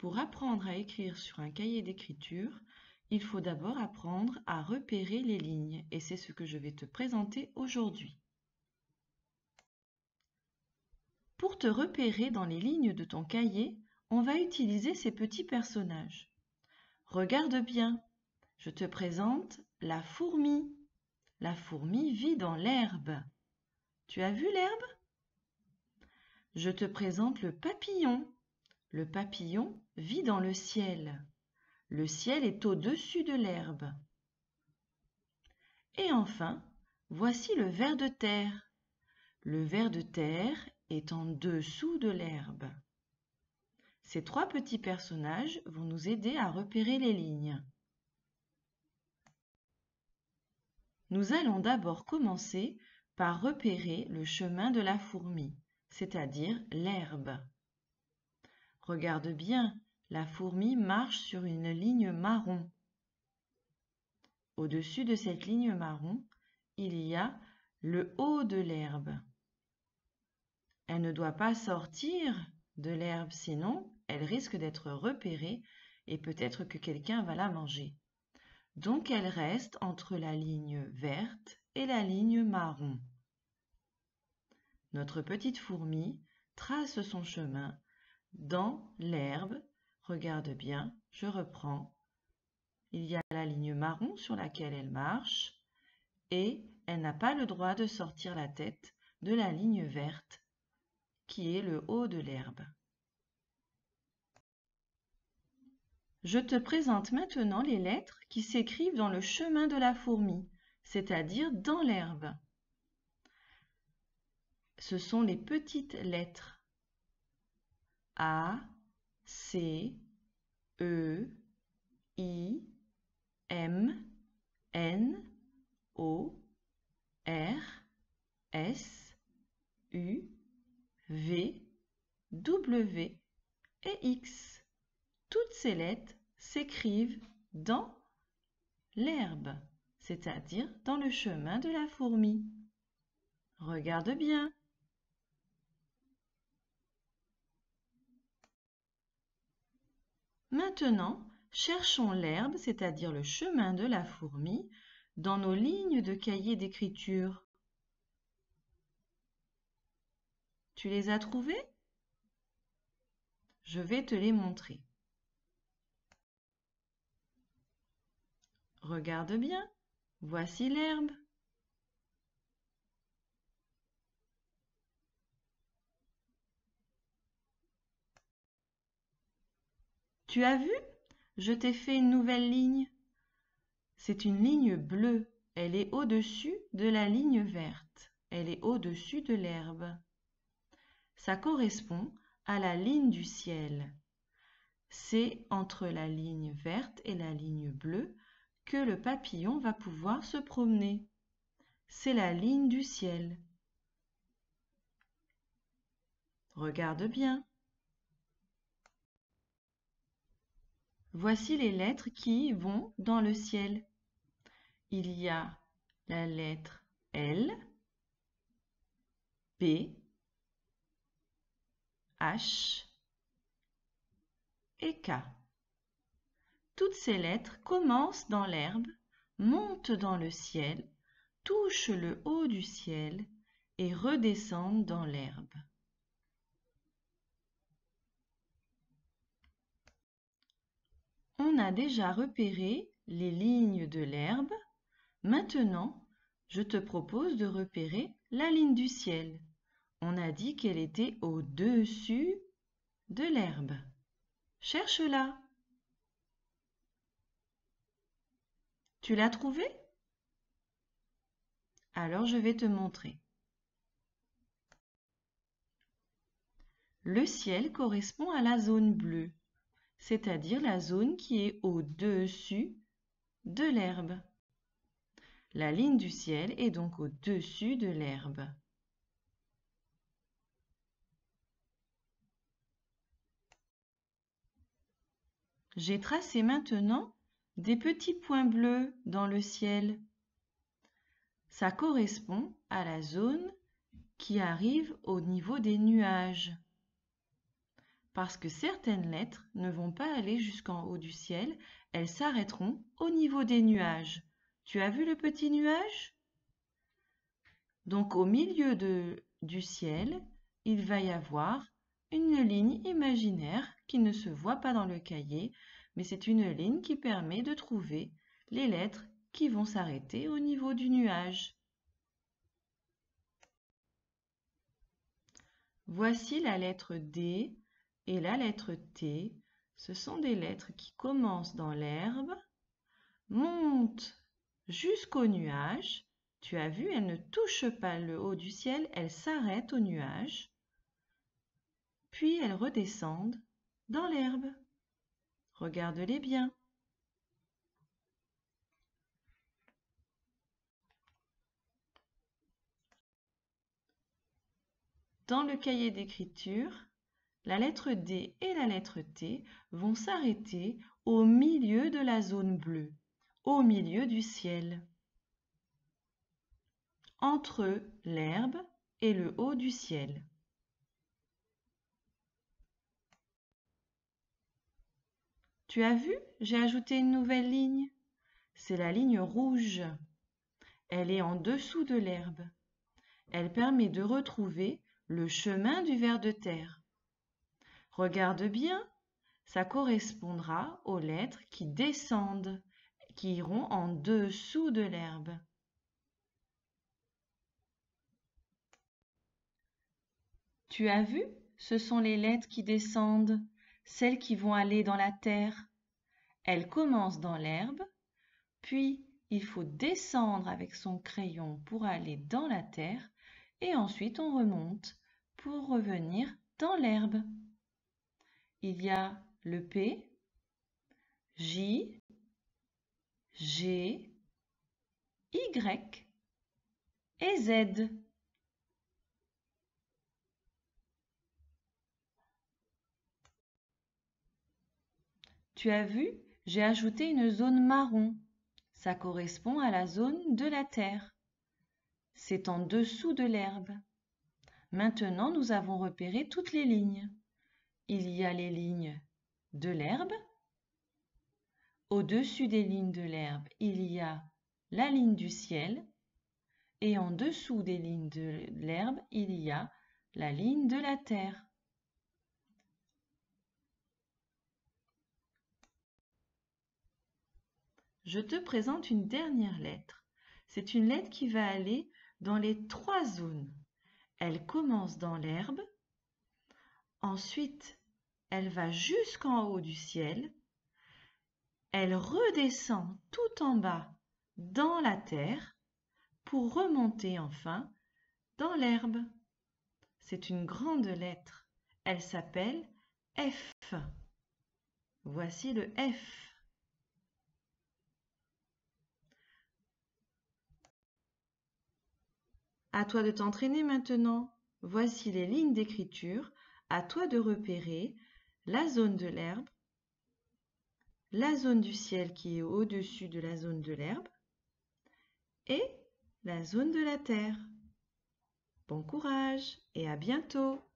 Pour apprendre à écrire sur un cahier d'écriture, il faut d'abord apprendre à repérer les lignes et c'est ce que je vais te présenter aujourd'hui. Pour te repérer dans les lignes de ton cahier, on va utiliser ces petits personnages. Regarde bien, je te présente la fourmi. La fourmi vit dans l'herbe. Tu as vu l'herbe? Je te présente le papillon. Le papillon vit dans le ciel. Le ciel est au-dessus de l'herbe. Et enfin, voici le ver de terre. Le ver de terre est en dessous de l'herbe. Ces trois petits personnages vont nous aider à repérer les lignes. Nous allons d'abord commencer par repérer le chemin de la fourmi, c'est-à-dire l'herbe. Regarde bien, la fourmi marche sur une ligne marron. Au-dessus de cette ligne marron, il y a le haut de l'herbe. Elle ne doit pas sortir de l'herbe, sinon elle risque d'être repérée et peut-être que quelqu'un va la manger. Donc elle reste entre la ligne verte et la ligne marron. Notre petite fourmi trace son chemin dans l'herbe. Regarde bien, je reprends. Il y a la ligne marron sur laquelle elle marche et elle n'a pas le droit de sortir la tête de la ligne verte qui est le haut de l'herbe. Je te présente maintenant les lettres qui s'écrivent dans le chemin de la fourmi, c'est-à-dire dans l'herbe. Ce sont les petites lettres A, C, E, I, M, N, O, R, S, U, V, W et X. Toutes ces lettres s'écrivent dans l'herbe, c'est-à-dire dans le chemin de la fourmi. Regarde bien. Maintenant, cherchons l'herbe, c'est-à-dire le chemin de la fourmi, dans nos lignes de cahier d'écriture. Tu les as trouvées? Je vais te les montrer. Regarde bien, voici l'herbe. Tu as vu? Je t'ai fait une nouvelle ligne. C'est une ligne bleue. Elle est au-dessus de la ligne verte. Elle est au-dessus de l'herbe. Ça correspond à la ligne du ciel. C'est entre la ligne verte et la ligne bleue que le papillon va pouvoir se promener. C'est la ligne du ciel. Regarde bien. Voici les lettres qui vont dans le ciel. Il y a la lettre L, B, H et K. Toutes ces lettres commencent dans l'herbe, montent dans le ciel, touchent le haut du ciel et redescendent dans l'herbe. On a déjà repéré les lignes de l'herbe. Maintenant, je te propose de repérer la ligne du ciel. On a dit qu'elle était au-dessus de l'herbe. Cherche-la. Tu l'as trouvée? Alors je vais te montrer. Le ciel correspond à la zone bleue, c'est-à-dire la zone qui est au-dessus de l'herbe. La ligne du ciel est donc au-dessus de l'herbe. J'ai tracé maintenant des petits points bleus dans le ciel. Ça correspond à la zone qui arrive au niveau des nuages. parce que certaines lettres ne vont pas aller jusqu'en haut du ciel, elles s'arrêteront au niveau des nuages. Tu as vu le petit nuage? Donc au milieu du ciel, il va y avoir une ligne imaginaire qui ne se voit pas dans le cahier, mais c'est une ligne qui permet de trouver les lettres qui vont s'arrêter au niveau du nuage. Voici la lettre D et la lettre T. Ce sont des lettres qui commencent dans l'herbe, montent jusqu'au nuage. Tu as vu, elles ne touchent pas le haut du ciel, elles s'arrêtent au nuage. Puis elles redescendent dans l'herbe. Regarde-les bien. Dans le cahier d'écriture, la lettre D et la lettre T vont s'arrêter au milieu de la zone bleue, au milieu du ciel, entre l'herbe et le haut du ciel. Tu as vu, j'ai ajouté une nouvelle ligne. C'est la ligne rouge. Elle est en dessous de l'herbe. Elle permet de retrouver le chemin du ver de terre. Regarde bien, ça correspondra aux lettres qui descendent, qui iront en dessous de l'herbe. Tu as vu, ce sont les lettres qui descendent, celles qui vont aller dans la terre. Elles commencent dans l'herbe, puis il faut descendre avec son crayon pour aller dans la terre, et ensuite on remonte pour revenir dans l'herbe. Il y a le P, J, G, Y et Z. Tu as vu, j'ai ajouté une zone marron. Ça correspond à la zone de la terre. C'est en dessous de l'herbe. Maintenant, nous avons repéré toutes les lignes. Il y a les lignes de l'herbe. Au-dessus des lignes de l'herbe, il y a la ligne du ciel. Et en dessous des lignes de l'herbe, il y a la ligne de la terre. Je te présente une dernière lettre. C'est une lettre qui va aller dans les 3 zones. Elle commence dans l'herbe, ensuite elle va jusqu'en haut du ciel, elle redescend tout en bas dans la terre pour remonter enfin dans l'herbe. C'est une grande lettre. Elle s'appelle F. Voici le F. À toi de t'entraîner maintenant. Voici les lignes d'écriture. À toi de repérer la zone de l'herbe, la zone du ciel qui est au-dessus de la zone de l'herbe et la zone de la terre. Bon courage et à bientôt!